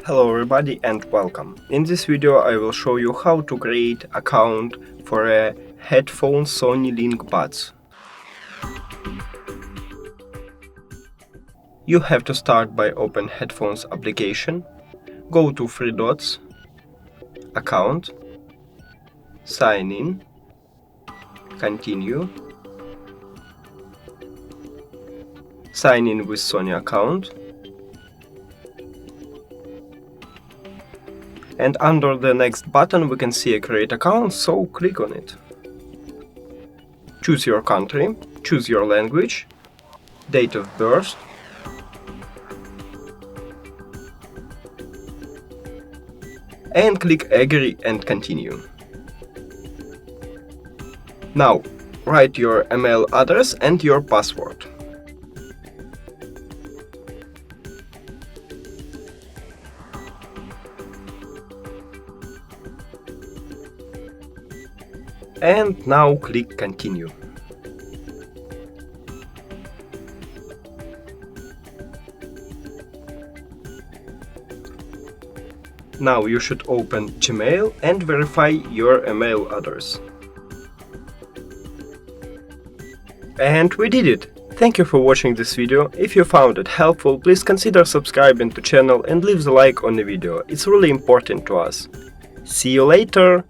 Hello everybody and welcome. In this video I will show you how to create account for a headphone Sony LinkBuds. You have to start by open headphones application, go to three dots, account, sign in, continue, sign in with Sony account, and under the next button we can see a create account, so click on it. Choose your country, choose your language, date of birth, and click agree and continue. Now write your email address and your password. And now click continue. Now you should open Gmail and verify your email address. And we did it! Thank you for watching this video. If you found it helpful, please consider subscribing to channel and leave the like on the video. It's really important to us. See you later!